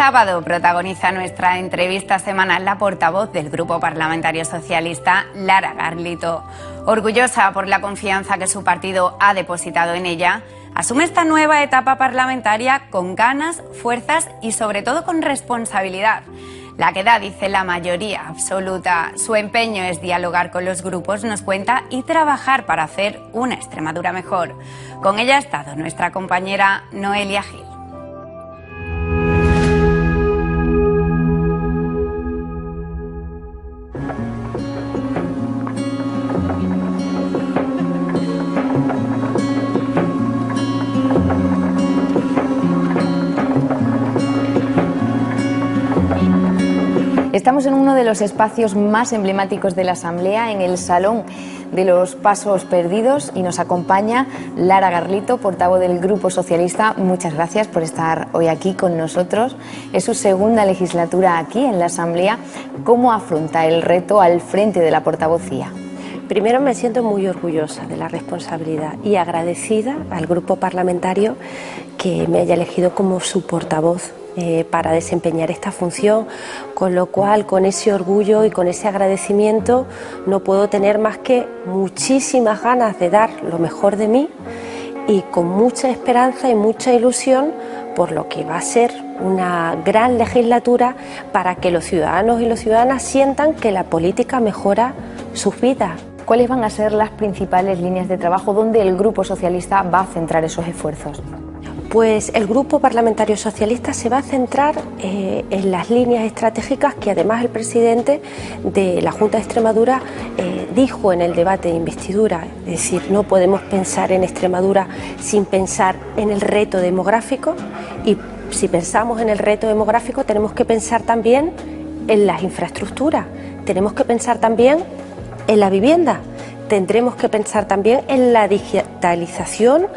sábado protagoniza nuestra entrevista semanal la portavoz del Grupo Parlamentario Socialista, Lara Garlito. Orgullosa por la confianza que su partido ha depositado en ella, asume esta nueva etapa parlamentaria con ganas, fuerzas y sobre todo con responsabilidad. La que da, dice, la mayoría absoluta. Su empeño es dialogar con los grupos, nos cuenta, y trabajar para hacer una Extremadura mejor. Con ella ha estado nuestra compañera Noelia Gil. Estamos en uno de los espacios más emblemáticos de la Asamblea, en el Salón de los Pasos Perdidos, y nos acompaña Lara Garlito, portavoz del Grupo Socialista. Muchas gracias por estar hoy aquí con nosotros. Es su segunda legislatura aquí en la Asamblea. ¿Cómo afronta el reto al frente de la portavocía? Primero, me siento muy orgullosa de la responsabilidad y agradecida al grupo parlamentario que me haya elegido como su portavoz para desempeñar esta función, con lo cual, con ese orgullo y con ese agradecimiento, no puedo tener más que muchísimas ganas de dar lo mejor de mí y con mucha esperanza y mucha ilusión por lo que va a ser una gran legislatura para que los ciudadanos y las ciudadanas sientan que la política mejora sus vidas. ¿Cuáles van a ser las principales líneas de trabajo donde el Grupo Socialista va a centrar esos esfuerzos? Pues el Grupo Parlamentario Socialista se va a centrar en las líneas estratégicas que además el presidente de la Junta de Extremadura dijo en el debate de investidura. Es decir, no podemos pensar en Extremadura sin pensar en el reto demográfico, y si pensamos en el reto demográfico tenemos que pensar también en las infraestructuras, tenemos que pensar también en la vivienda, tendremos que pensar también en la digitalización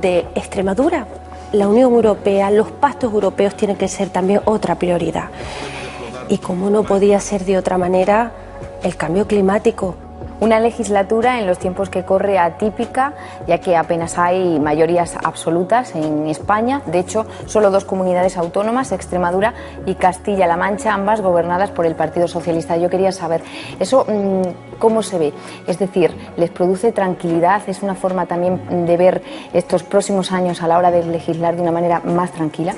de Extremadura. La Unión Europea, los pactos europeos tienen que ser también otra prioridad. Y como no podía ser de otra manera, el cambio climático. Una legislatura en los tiempos que corre atípica, ya que apenas hay mayorías absolutas en España. De hecho, solo dos comunidades autónomas, Extremadura y Castilla-La Mancha, ambas gobernadas por el Partido Socialista. Yo quería saber, ¿eso cómo se ve? Es decir, ¿les produce tranquilidad? ¿Es una forma también de ver estos próximos años a la hora de legislar de una manera más tranquila?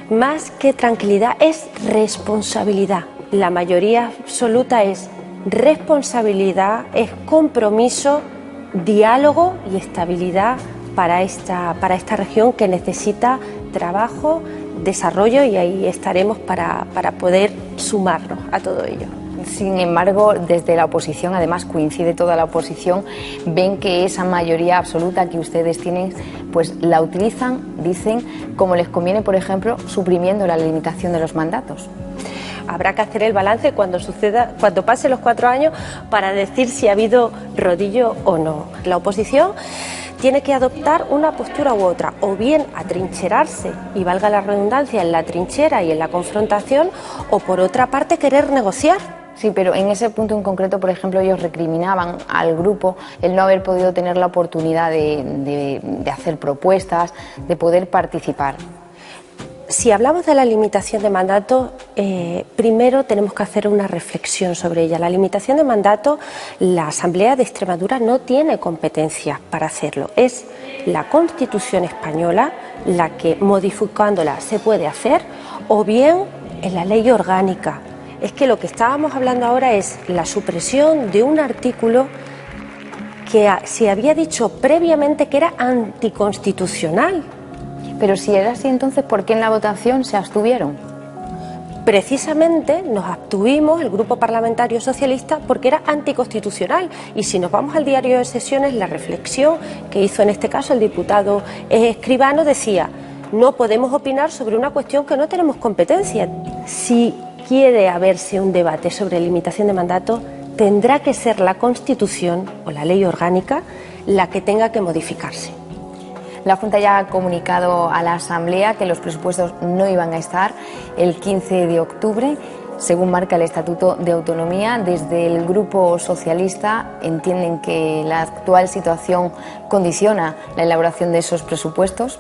Más que tranquilidad, es responsabilidad. La mayoría absoluta es responsabilidad, es compromiso, diálogo y estabilidad para esta región que necesita trabajo, desarrollo, y ahí estaremos para poder sumarnos a todo ello. Sin embargo, desde la oposición, además coincide toda la oposición, ven que esa mayoría absoluta que ustedes tienen, pues la utilizan, dicen, como les conviene, por ejemplo, suprimiendo la limitación de los mandatos. Habrá que hacer el balance cuando pasen los 4 años para decir si ha habido rodillo o no. La oposición tiene que adoptar una postura u otra, o bien atrincherarse, y valga la redundancia, en la trinchera y en la confrontación, o por otra parte querer negociar. Sí, pero en ese punto en concreto, por ejemplo, ellos recriminaban al grupo el no haber podido tener la oportunidad de hacer propuestas, de poder participar. Si hablamos de la limitación de mandato, primero tenemos que hacer una reflexión sobre ella. La limitación de mandato, la Asamblea de Extremadura no tiene competencias para hacerlo. Es la Constitución española la que, modificándola, se puede hacer, o bien en la ley orgánica. Es que lo que estábamos hablando ahora es la supresión de un artículo que se había dicho previamente que era anticonstitucional. Pero si era así, entonces, ¿por qué en la votación se abstuvieron? Precisamente nos abstuvimos, el Grupo Parlamentario Socialista, porque era anticonstitucional. Y si nos vamos al diario de sesiones, la reflexión que hizo en este caso el diputado Escribano decía: no podemos opinar sobre una cuestión que no tenemos competencia. Si quiere haberse un debate sobre limitación de mandato, tendrá que ser la Constitución o la ley orgánica la que tenga que modificarse. La Junta ya ha comunicado a la Asamblea que los presupuestos no iban a estar el 15 de octubre. Según marca el Estatuto de Autonomía, desde el Grupo Socialista entienden que la actual situación condiciona la elaboración de esos presupuestos.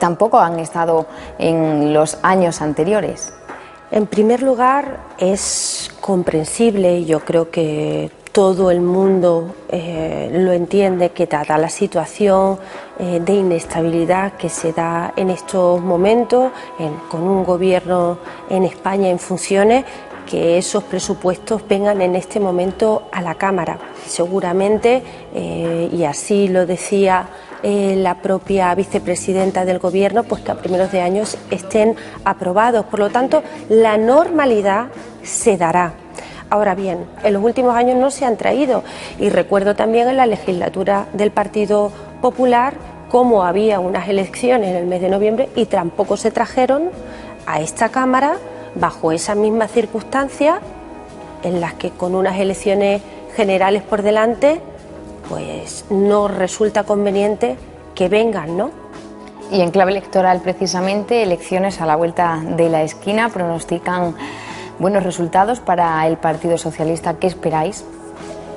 tampoco han estado en los años anteriores. En primer lugar, es comprensible, y yo creo que todo el mundo lo entiende, que dada la situación de inestabilidad que se da en estos momentos, con un gobierno en España en funciones, que esos presupuestos vengan en este momento a la Cámara. Seguramente, y así lo decía la propia vicepresidenta del Gobierno, pues que a primeros de año estén aprobados. Por lo tanto, la normalidad se dará. Ahora bien, en los últimos años no se han traído, y recuerdo también en la legislatura del Partido Popular cómo había unas elecciones en el mes de noviembre y tampoco se trajeron a esta Cámara bajo esas mismas circunstancias en las que, con unas elecciones generales por delante, pues no resulta conveniente que vengan, ¿no? Y en clave electoral, precisamente, elecciones a la vuelta de la esquina, pronostican buenos resultados para el Partido Socialista. ¿Qué esperáis?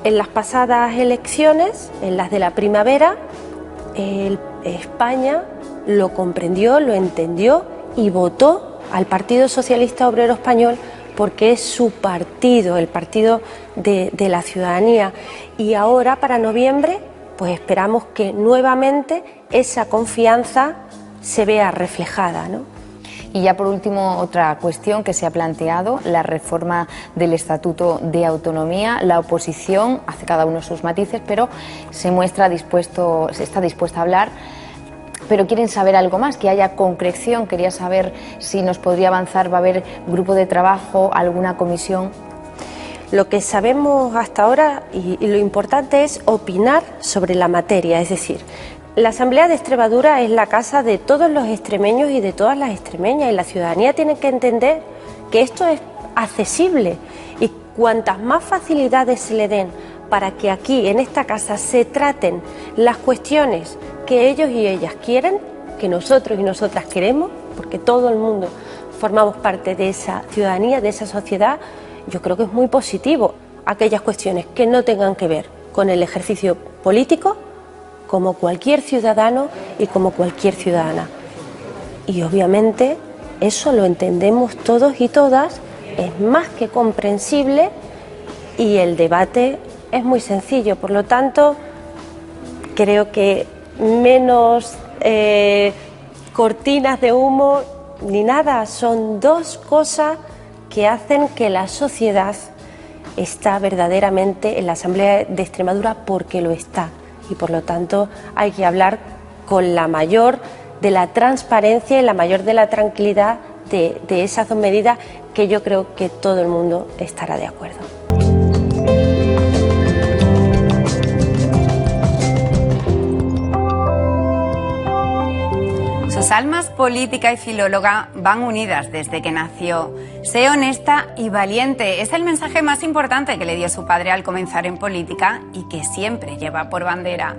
En las pasadas elecciones, en las de la primavera, España lo comprendió, lo entendió y votó al Partido Socialista Obrero Español, porque es su partido, el partido de la ciudadanía. Y ahora, para noviembre, pues esperamos que nuevamente esa confianza se vea reflejada, ¿no? Y ya por último, otra cuestión que se ha planteado, la reforma del Estatuto de Autonomía. La oposición hace cada uno sus matices, pero está dispuesta a hablar. Pero quieren saber algo más, que haya concreción. Quería saber si nos podría avanzar, ¿va a haber grupo de trabajo, alguna comisión? Lo que sabemos hasta ahora, y lo importante, es opinar sobre la materia, es decir, la Asamblea de Extremadura es la casa de todos los extremeños y de todas las extremeñas, y la ciudadanía tiene que entender que esto es accesible, y cuantas más facilidades se le den para que aquí en esta casa se traten las cuestiones que ellos y ellas quieren, que nosotros y nosotras queremos, porque todo el mundo formamos parte de esa ciudadanía, de esa sociedad, yo creo que es muy positivo. Aquellas cuestiones que no tengan que ver con el ejercicio político, como cualquier ciudadano y como cualquier ciudadana. Y obviamente eso lo entendemos todos y todas, es más que comprensible, y el debate es muy sencillo. Por lo tanto, creo que menos cortinas de humo ni nada, son dos cosas que hacen que la sociedad está verdaderamente en la Asamblea de Extremadura, porque lo está, y por lo tanto hay que hablar con la mayor de la transparencia y la mayor de la tranquilidad de esas dos medidas, que yo creo que todo el mundo estará de acuerdo. Sus almas, política y filóloga, van unidas desde que nació. Sé honesta y valiente. Es el mensaje más importante que le dio su padre al comenzar en política y que siempre lleva por bandera.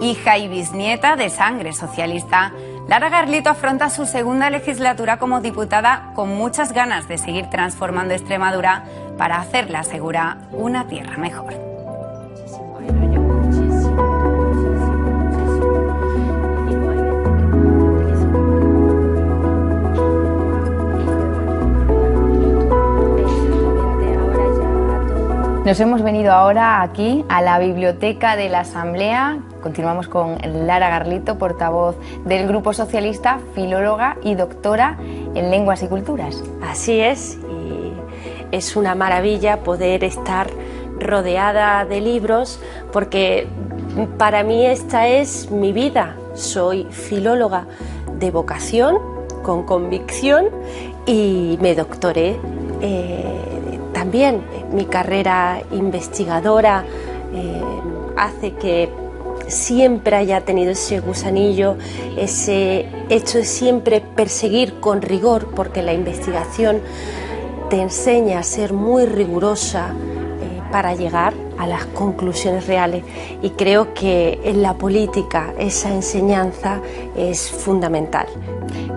Hija y bisnieta de sangre socialista, Lara Garlito afronta su segunda legislatura como diputada con muchas ganas de seguir transformando Extremadura para hacerla segura una tierra mejor. Nos hemos venido ahora aquí a la biblioteca de la Asamblea. Continuamos con Lara Garlito, portavoz del Grupo Socialista, filóloga y doctora en Lenguas y Culturas. Así es, y es una maravilla poder estar rodeada de libros, porque para mí esta es mi vida. Soy filóloga de vocación, con convicción, y me doctoré también. Mi carrera investigadora hace que siempre haya tenido ese gusanillo, ese hecho de siempre perseguir con rigor, porque la investigación te enseña a ser muy rigurosa para llegar a las conclusiones reales, y creo que en la política esa enseñanza es fundamental.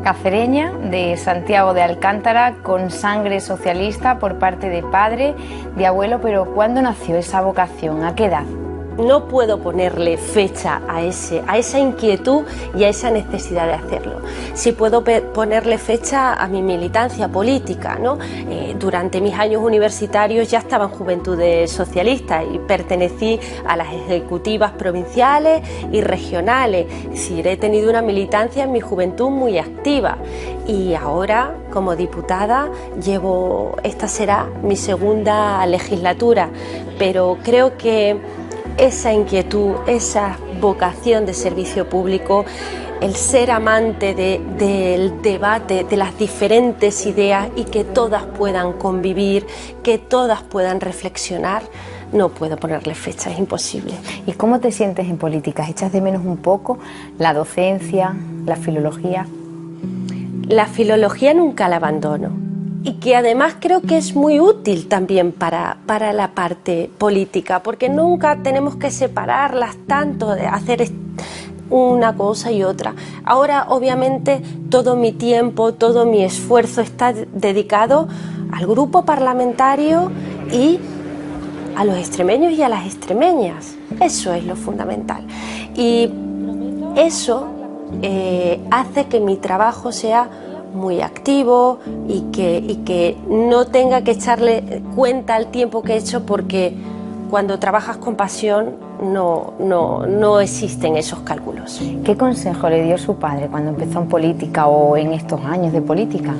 Cacereña, de Santiago de Alcántara, con sangre socialista por parte de padre, de abuelo, pero ¿cuándo nació esa vocación? ¿A qué edad? no puedo ponerle fecha a esa inquietud y a esa necesidad de hacerlo. Sí puedo ponerle fecha a mi militancia política, ¿no? Durante mis años universitarios ya estaba en Juventudes Socialistas y pertenecí a las ejecutivas provinciales y regionales. Es decir, he tenido una militancia en mi juventud muy activa y ahora, como diputada, esta será mi segunda legislatura, pero creo que esa inquietud, esa vocación de servicio público, el ser amante del debate, de las diferentes ideas y que todas puedan convivir, que todas puedan reflexionar, no puedo ponerle fecha, es imposible. ¿Y cómo te sientes en política? ¿Echas de menos un poco la docencia, la filología? La filología nunca la abandono. Y que además creo que es muy útil también para la parte política, porque nunca tenemos que separarlas tanto, de hacer una cosa y otra. Ahora, obviamente, todo mi tiempo, todo mi esfuerzo está dedicado al grupo parlamentario y a los extremeños y a las extremeñas. Eso es lo fundamental. Y eso hace que mi trabajo sea muy activo y que no tenga que echarle cuenta al tiempo que he hecho, porque cuando trabajas con pasión no existen esos cálculos. ¿Qué consejo le dio su padre cuando empezó en política o en estos años de política?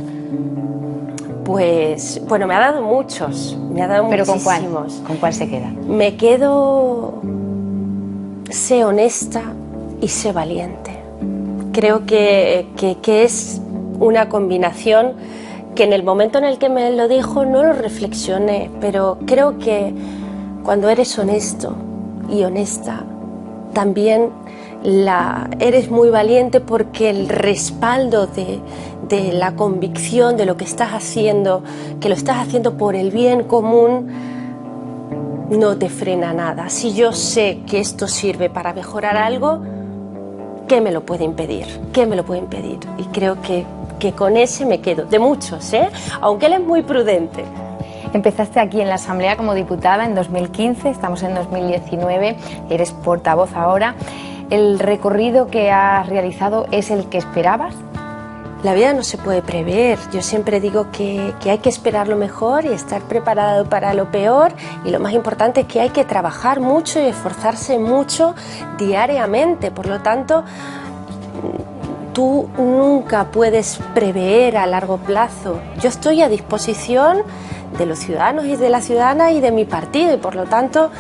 Pues, bueno, me ha dado muchos, me ha dado ¿Pero muchísimos. ¿Con cuál se queda? Me quedo, sé honesta y sé valiente. Creo que es una combinación que en el momento en el que me lo dijo no lo reflexioné, pero creo que cuando eres honesto y honesta también eres muy valiente, porque el respaldo de la convicción de lo que estás haciendo, que lo estás haciendo por el bien común, no te frena nada. Si yo sé que esto sirve para mejorar algo, ¿qué me lo puede impedir? ¿Qué me lo puede impedir? Y creo que con ese me quedo, de muchos, aunque él es muy prudente. Empezaste aquí en la Asamblea como diputada en 2015, estamos en 2019, eres portavoz ahora. ¿El recorrido que has realizado es el que esperabas? La vida no se puede prever. Yo siempre digo que hay que esperar lo mejor y estar preparado para lo peor, y lo más importante es que hay que trabajar mucho y esforzarse mucho diariamente. Por lo tanto, tú nunca puedes prever a largo plazo. Yo estoy a disposición de los ciudadanos y de las ciudadanas y de mi partido, y por lo tanto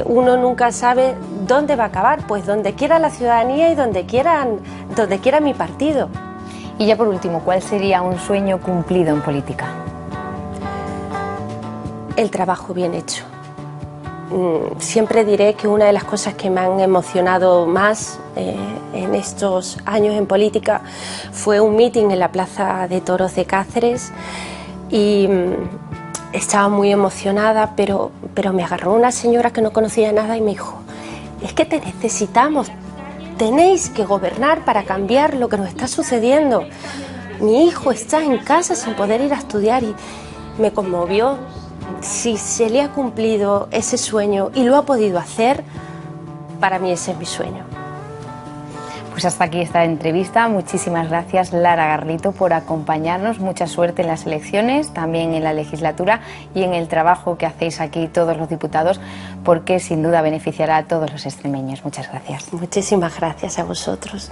uno nunca sabe dónde va a acabar, pues donde quiera la ciudadanía y donde quiera mi partido. Y ya por último, ¿cuál sería un sueño cumplido en política? El trabajo bien hecho. Siempre diré que una de las cosas que me han emocionado más en estos años en política fue un meeting en la Plaza de Toros de Cáceres, y estaba muy emocionada, pero me agarró una señora que no conocía nada y me dijo: es que te necesitamos, tenéis que gobernar para cambiar lo que nos está sucediendo. Mi hijo está en casa sin poder ir a estudiar, y me conmovió. Si se le ha cumplido ese sueño y lo ha podido hacer, para mí ese es mi sueño. Pues hasta aquí esta entrevista. Muchísimas gracias, Lara Garlito, por acompañarnos. Mucha suerte en las elecciones, también en la legislatura y en el trabajo que hacéis aquí todos los diputados, porque sin duda beneficiará a todos los extremeños. Muchas gracias. Muchísimas gracias a vosotros.